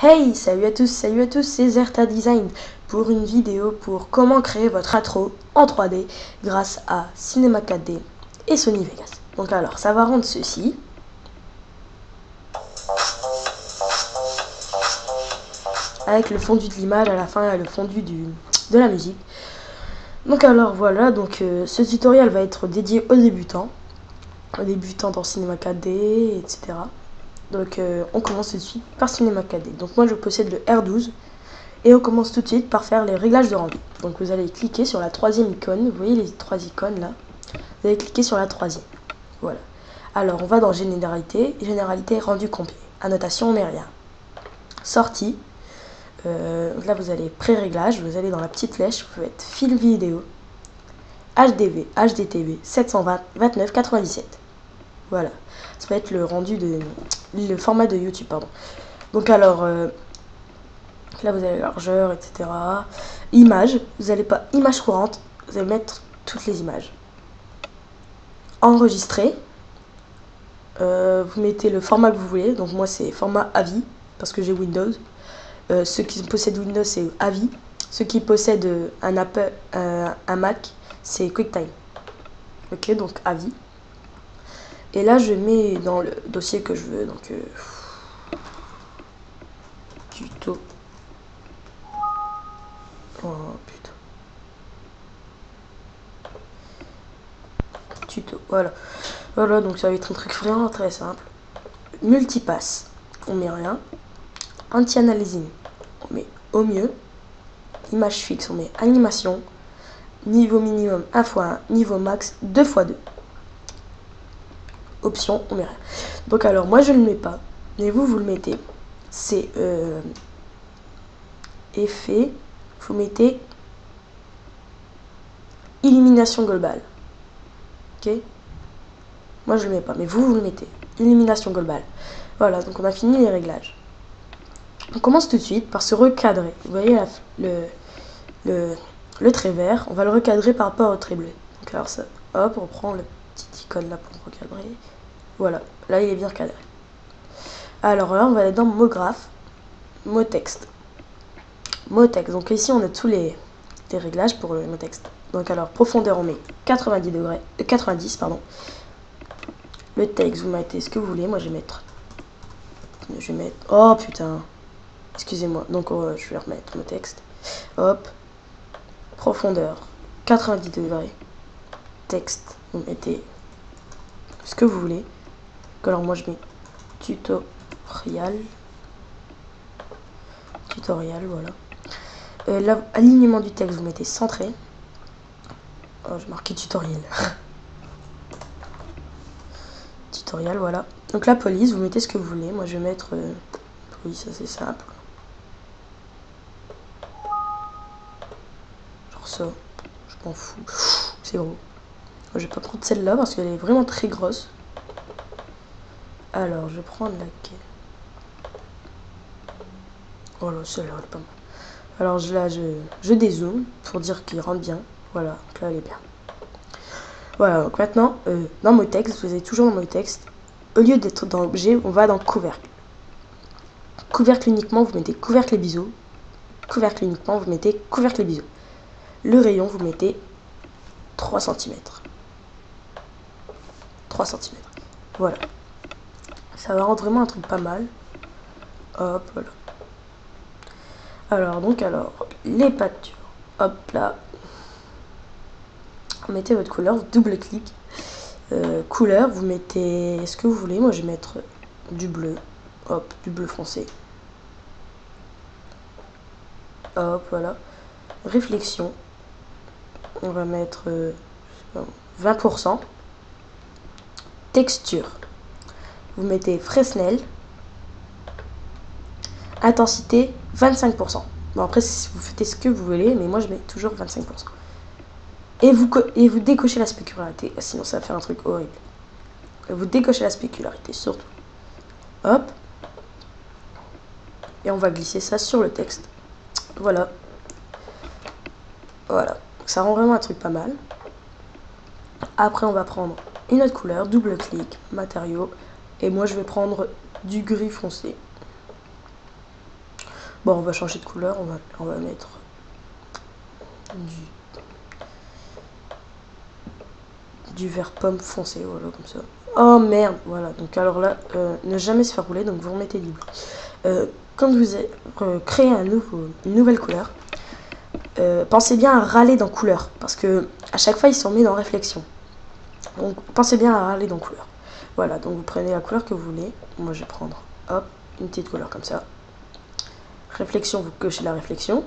Hey, salut à tous, c'est Zerta Design pour une vidéo pour comment créer votre intro en 3D grâce à Cinema 4D et Sony Vegas. Donc alors, ça va rendre ceci. Avec le fondu de l'image à la fin et le fondu de la musique. Donc alors voilà, ce tutoriel va être dédié aux débutants dans Cinema 4D, etc. Donc on commence tout de suite par Cinema 4D. Donc moi je possède le R12 et on commence tout de suite par faire les réglages de rendu. Donc vous allez cliquer sur la troisième icône, vous voyez les trois icônes là. Vous allez cliquer sur la troisième. Voilà. Alors on va dans généralité, rendu complet. Annotation, on met rien. Sortie. Là vous allez pré-réglage, vous allez dans la petite flèche, vous faites film vidéo, HDV, HDTV 720 29 97. Voilà, ça va être le rendu le format de YouTube, pardon. Donc alors là vous avez largeur, etc. Image, vous n'allez pas image courante, vous allez mettre toutes les images. Enregistrer, vous mettez le format que vous voulez. Donc moi c'est format AVI parce que j'ai Windows. Ceux qui possèdent Windows c'est AVI. Ceux qui possèdent un Mac c'est QuickTime. Ok, donc AVI. Et là je mets dans le dossier que je veux, donc tuto. Oh putain. Tuto, voilà. Voilà, donc ça va être un truc vraiment très simple. Multipass, on met rien. Anti-analyzing, on met au mieux. Image fixe, on met animation. Niveau minimum 1x1, niveau max 2x2. Option, on met rien. Donc alors moi je ne le mets pas, mais vous le mettez. C'est effet, vous mettez illumination globale. Ok, moi je le mets pas, mais vous le mettez. Illumination globale. Voilà, donc on a fini les réglages. On commence tout de suite par se recadrer. Vous voyez le trait vert, on va le recadrer par rapport au trait bleu. Donc alors ça, hop, on prend le petit icône là pour recadrer. Voilà, là il est bien recadré. Alors là, on va aller dans mot graphe, mot texte. Mot texte, donc ici on a tous les réglages pour le mot texte. Donc alors, profondeur on met 90 degrés, 90 pardon. Le texte, vous mettez ce que vous voulez, moi je vais mettre, oh putain, excusez-moi, donc je vais remettre le texte, hop, profondeur, 90 degrés, texte, vous mettez ce que vous voulez, alors moi je mets tutorial, voilà. L'alignement du texte, vous mettez centré, oh j'ai marqué tutoriel, tutorial, voilà. Donc la police, vous mettez ce que vous voulez, moi je vais mettre, oui ça c'est simple. Ça, je m'en fous, c'est gros. Je vais pas prendre celle-là parce qu'elle est vraiment très grosse. Alors, je vais prendre laquelle. Oh là, celle-là, elle est pas mal. Alors là, je dézoome pour dire qu'il rentre bien. Voilà, donc là, elle est bien. Voilà, donc maintenant, dans mon texte, vous êtes toujours dans mon texte. Au lieu d'être dans objet, on va dans couvercle. Couvercle uniquement, vous mettez couvercle et biseau. Couvercle uniquement, vous mettez couvercle et biseau. Le rayon, vous mettez 3 cm. 3 cm. Voilà. Ça va rendre vraiment un truc pas mal. Hop, voilà. Alors, les peintures. Hop là. Vous mettez votre couleur, vous double-clic. Couleur, vous mettez ce que vous voulez. Moi, je vais mettre du bleu. Hop, du bleu foncé. Hop, voilà. Réflexion. On va mettre 20%. Texture. Vous mettez Fresnel. Intensité 25%. Bon après vous faites ce que vous voulez, mais moi je mets toujours 25%. Et vous décochez la spécularité, sinon ça va faire un truc horrible. Et vous décochez la spécularité surtout. Hop. Et on va glisser ça sur le texte. Voilà. Voilà. Donc ça rend vraiment un truc pas mal. Après on va prendre une autre couleur, double clic, matériaux. Et moi je vais prendre du gris foncé. Bon, on va changer de couleur, on va mettre du vert pomme foncé, voilà, comme ça. Oh merde, voilà, donc alors là, ne jamais se faire rouler, donc vous remettez du bleu. Quand vous créez une nouvelle couleur, pensez bien à râler dans couleur, parce que à chaque fois, il s'en met dans réflexion. Donc, pensez bien à râler dans couleur. Voilà, donc vous prenez la couleur que vous voulez. Moi, je vais prendre, hop, une petite couleur comme ça. Réflexion, vous cochez la réflexion.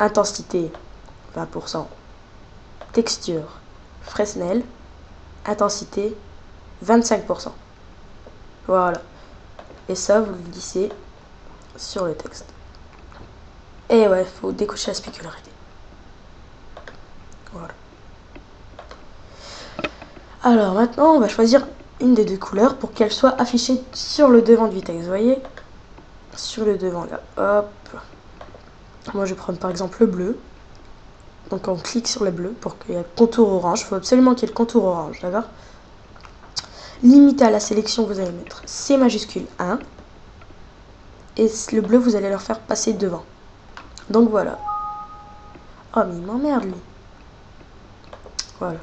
Intensité, 20%. Texture, Fresnel. Intensité, 25%. Voilà. Et ça, vous le glissez sur le texte. Et ouais, faut décocher la spécularité. Voilà. Alors maintenant, on va choisir une des deux couleurs pour qu'elle soit affichée sur le devant du texte. Vous voyez? Sur le devant là. Hop. Moi, je vais prendre par exemple le bleu. Donc on clique sur le bleu pour qu'il y ait le contour orange. Il faut absolument qu'il y ait le contour orange, d'accord? Limité à la sélection, vous allez mettre C majuscule 1. Et le bleu, vous allez leur faire passer devant. Donc voilà. Oh, mais il m'emmerde, lui. Voilà.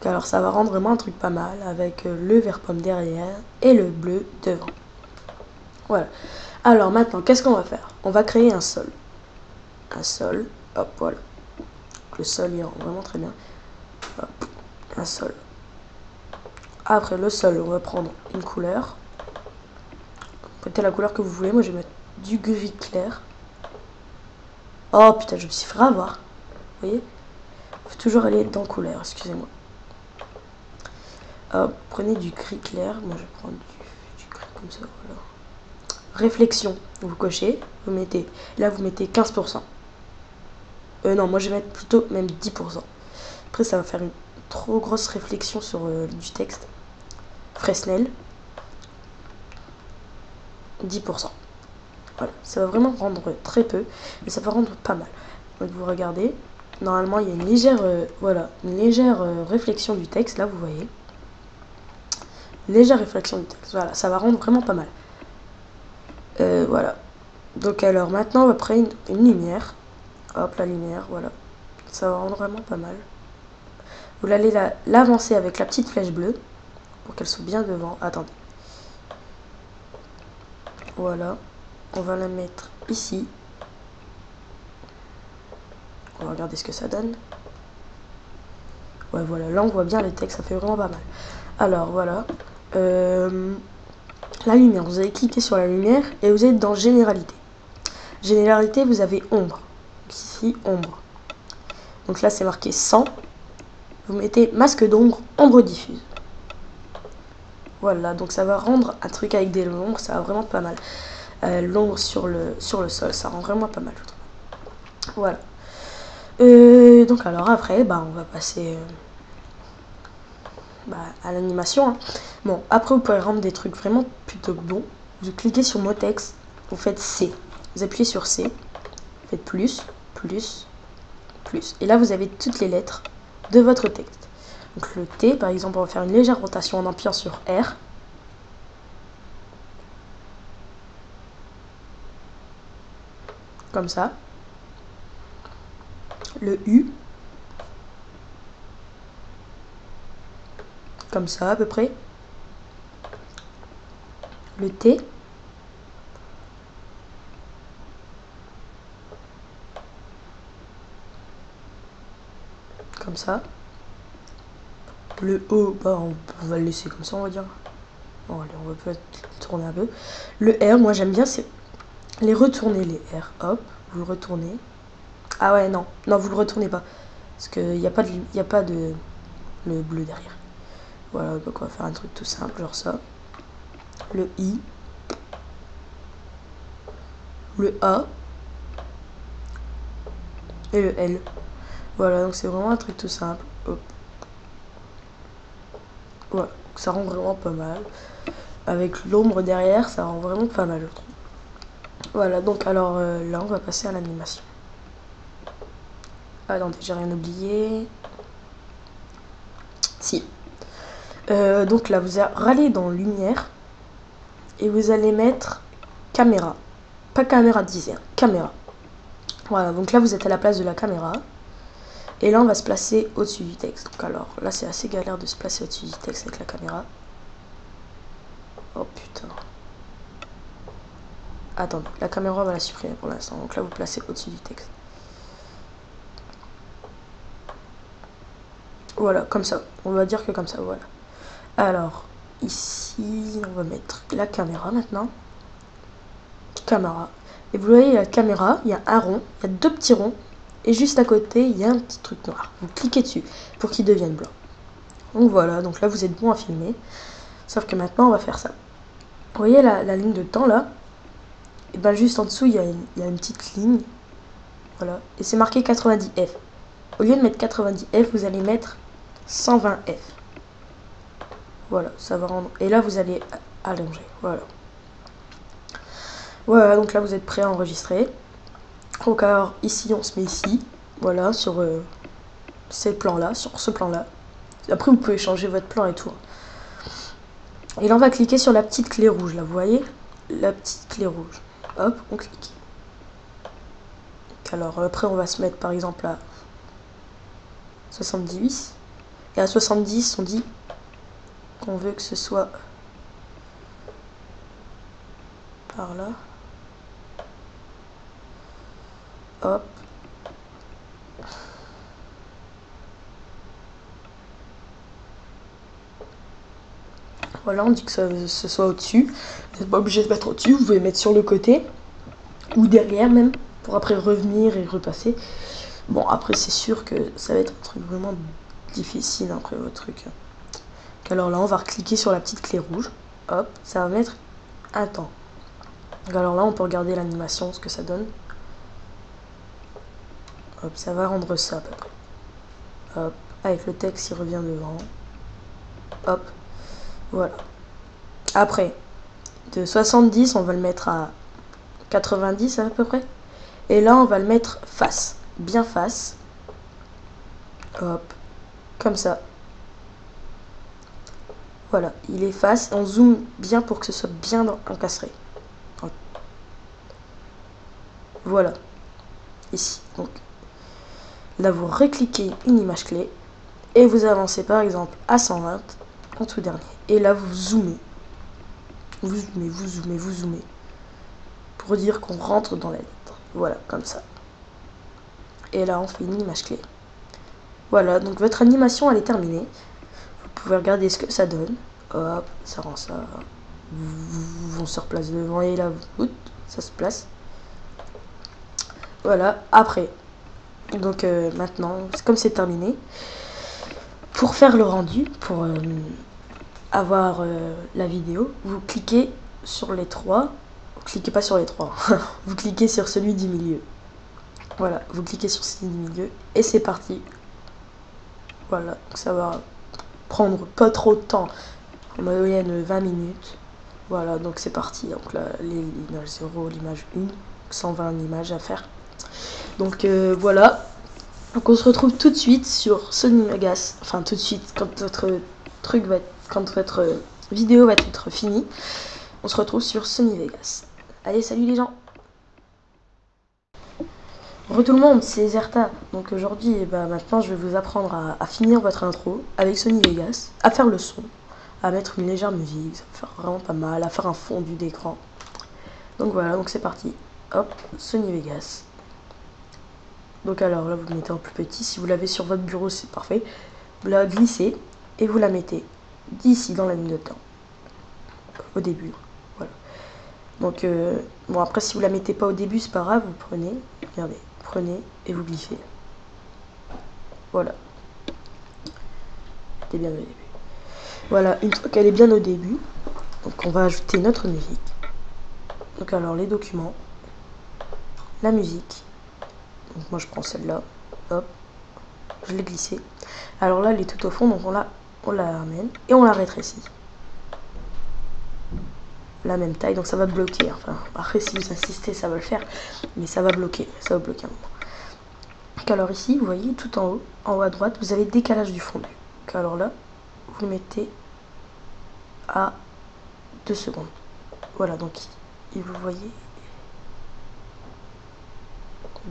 Alors ça va rendre vraiment un truc pas mal avec le vert pomme derrière et le bleu devant. Voilà. Alors maintenant, qu'est-ce qu'on va faire? On va créer un sol. Un sol. Hop, voilà. Le sol, il rend vraiment très bien. Hop, un sol. Après le sol, on va prendre une couleur. Mettez la couleur que vous voulez. Moi, je vais mettre du gris clair. Oh putain, je me suis fait avoir. Vous voyez? Faut toujours aller dans couleur, excusez-moi. Hop, prenez du gris clair. Moi, je vais prendre du gris comme ça, voilà. Réflexion, vous cochez, vous mettez, là vous mettez 15%. Non, moi je vais mettre plutôt même 10%. Après ça va faire une trop grosse réflexion sur du texte. Fresnel, 10%. Voilà, ça va vraiment rendre très peu, mais ça va rendre pas mal. Donc vous regardez, normalement il y a une légère, voilà, une légère réflexion du texte, là vous voyez. Légère réflexion du texte, voilà, ça va rendre vraiment pas mal. Voilà. Donc alors maintenant on va prendre une lumière. Hop, la lumière, voilà. Ça va rendre vraiment pas mal. Vous allez l'avancer avec la petite flèche bleue pour qu'elle soit bien devant. Attendez. Voilà. On va la mettre ici. On va regarder ce que ça donne. Ouais, voilà. Là, on voit bien les textes. Ça fait vraiment pas mal. Alors, voilà. La lumière. Vous allez cliquer sur la lumière et vous êtes dans Généralité. Généralité, vous avez ombre. Ici, ombre. Donc là, c'est marqué 100. Vous mettez masque d'ombre, ombre diffuse. Voilà, donc ça va rendre un truc avec des ombres, ça va vraiment pas mal. L'ombre sur le sol, ça rend vraiment pas mal. Voilà. Donc alors après, bah, on va passer à l'animation. Hein. Bon, après vous pouvez rendre des trucs vraiment plutôt bons. Vous cliquez sur mot texte, vous faites C. Vous appuyez sur C, vous faites plus, plus, plus. Et là vous avez toutes les lettres de votre texte. Donc le T, par exemple, on va faire une légère rotation en appuyant sur R. Comme ça. Le U. Comme ça, à peu près. Le T. Comme ça. Le O, bah, on va le laisser comme ça, on va dire. Bon, allez, on va peut-être tourner un peu. Le R, moi j'aime bien, c'est les retourner, les R. Hop, vous le retournez. Ah ouais, non, non, vous le retournez pas. Parce qu'il n'y a pas de le bleu derrière. Voilà, donc on va faire un truc tout simple, genre ça. Le I. Le A. Et le L. Voilà, donc c'est vraiment un truc tout simple. Hop. Voilà, donc ça rend vraiment pas mal. Avec l'ombre derrière, ça rend vraiment pas mal, je trouve. Voilà, donc alors là, on va passer à l'animation. Attendez, j'ai rien oublié. Si. Donc là, vous allez dans lumière et vous allez mettre caméra. pas caméra disait, hein, caméra. Voilà, donc là vous êtes à la place de la caméra. Et là on va se placer au-dessus du texte. Donc alors là c'est assez galère de se placer au-dessus du texte avec la caméra. Oh putain. Attends, la caméra on va la supprimer pour l'instant. Donc là vous placez au-dessus du texte. Voilà, comme ça. On va dire que comme ça, voilà. Alors, ici, on va mettre la caméra maintenant. Caméra. Et vous voyez la caméra, il y a un rond, il y a deux petits ronds. Et juste à côté, il y a un petit truc noir. Vous cliquez dessus pour qu'il devienne blanc. Donc voilà, donc là vous êtes bon à filmer. Sauf que maintenant on va faire ça. Vous voyez la ligne de temps là? Et bien juste en dessous, il y a une petite ligne. Voilà. Et c'est marqué 90 F. Au lieu de mettre 90 F, vous allez mettre 120 F. Voilà, ça va rendre. Et là, vous allez allonger. Voilà. Voilà, donc là, vous êtes prêt à enregistrer. Donc, alors, ici, on se met ici. Voilà, sur ces plans-là, sur ce plan-là. Après, vous pouvez changer votre plan et tout. Et là, on va cliquer sur la petite clé rouge, là, vous voyez? La petite clé rouge. Hop, on clique. Alors, après, on va se mettre, par exemple, à 70. Et à 70, on dit qu'on veut que ce soit par là. Hop. Voilà, on dit que ce soit au-dessus. Vous n'êtes pas obligé de mettre au-dessus, vous pouvez mettre sur le côté. Ou derrière même, pour après revenir et repasser. Bon, après c'est sûr que ça va être un truc vraiment difficile après votre truc. Alors là, on va cliquer sur la petite clé rouge. Hop, ça va mettre un temps. Donc alors là, on peut regarder l'animation, ce que ça donne. Hop, ça va rendre ça à peu près. Hop, avec le texte, il revient devant. Hop, voilà. Après, de 70, on va le mettre à 90 à peu près. Et là, on va le mettre face, bien face. Hop, comme ça. Voilà, il est face. On zoome bien pour que ce soit bien encastré. Voilà, ici. Donc, là, vous recliquez une image clé et vous avancez par exemple à 120 en tout dernier. Et là, vous zoomez. Vous zoomez, vous zoomez, vous zoomez. Pour dire qu'on rentre dans la lettre. Voilà, comme ça. Et là, on fait une image clé. Voilà, donc votre animation, elle est terminée. Vous pouvez regarder ce que ça donne. Hop, ça rend ça. On se replace devant et là, ça se place. Voilà, après. Donc maintenant, comme c'est terminé, pour faire le rendu, pour avoir la vidéo, vous cliquez sur les trois. Vous cliquez pas sur les trois. Vous cliquez sur celui du milieu. Voilà, vous cliquez sur celui du milieu et c'est parti. Voilà, donc ça va prendre pas trop de temps. En moyenne 20 minutes. Voilà, donc c'est parti. Donc là, l'image 0, l'image 1, 120 images à faire. Donc voilà. Donc on se retrouve tout de suite sur Sony Vegas. Enfin tout de suite, quand votre truc va être, quand votre vidéo va être finie. On se retrouve sur Sony Vegas. Allez, salut les gens. Bonjour tout le monde, c'est Zerta. Donc aujourd'hui, maintenant je vais vous apprendre à finir votre intro avec Sony Vegas, à faire le son, à mettre une légère musique, ça va faire vraiment pas mal, à faire un fondu d'écran. Donc voilà, donc c'est parti. Hop, Sony Vegas. Donc alors là, vous le mettez en plus petit. Si vous l'avez sur votre bureau, c'est parfait. Vous la glissez et vous la mettez d'ici dans la ligne de temps. Au début. Voilà. Donc, bon, après, si vous la mettez pas au début, c'est pas grave. Vous prenez, regardez, prenez et vous glissez. Voilà. C'était bien au début. Voilà, une fois qu'elle est bien au début, donc on va ajouter notre musique. Donc alors, les documents, la musique. Donc moi je prends celle-là, hop, je l'ai glissée. Alors là elle est tout au fond, donc on la ramène et on la rétrécit. La même taille, donc ça va bloquer. Enfin, après si vous insistez ça va le faire, mais ça va bloquer un moment. Donc alors ici, vous voyez tout en haut à droite, vous avez décalage du fondu. Donc alors là, vous le mettez à 2 secondes. Voilà, donc et vous voyez,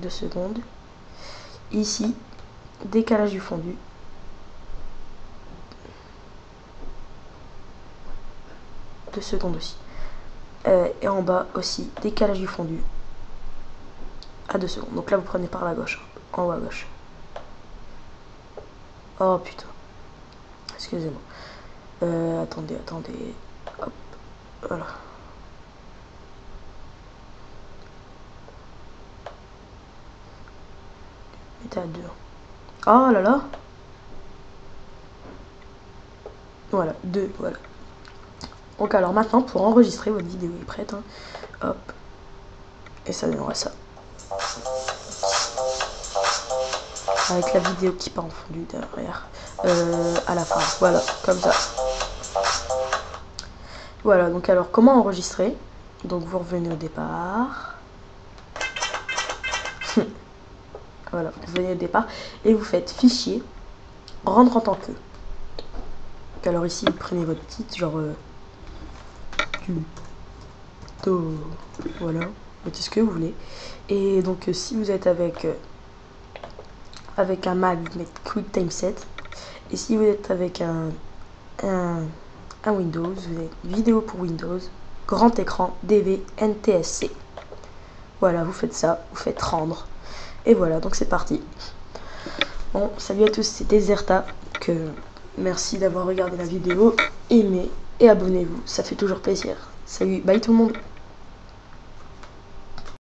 2 secondes. Ici, décalage du fondu. Deux secondes aussi. Et en bas aussi, décalage du fondu à 2 secondes. Donc là, vous prenez par la gauche, en haut à gauche. Oh putain. Excusez-moi. Attendez. Hop. Voilà. Mettez à 2. Oh là là. Voilà, 2, voilà. Donc alors maintenant, pour enregistrer, votre vidéo est prête. Hein. Hop. Et ça donnera ça. Avec la vidéo qui part en fondu derrière. À la fin. Voilà, comme ça. Voilà, donc alors comment enregistrer? Donc vous revenez au départ. Voilà, vous revenez au départ. Et vous faites fichier, rendre en tant que. Donc alors ici, vous prenez votre titre, genre... voilà, mettez ce que vous voulez. Et donc si vous êtes avec un Mac, vous mettez QuickTime 7. Et si vous êtes avec un Windows, vous avez vidéo pour Windows, grand écran, DV, NTSC. Voilà, vous faites ça, vous faites rendre. Et voilà, donc c'est parti. Bon, salut à tous, c'est Deserta. Merci d'avoir regardé la vidéo, aimez et abonnez-vous, ça fait toujours plaisir. Salut, bye tout le monde.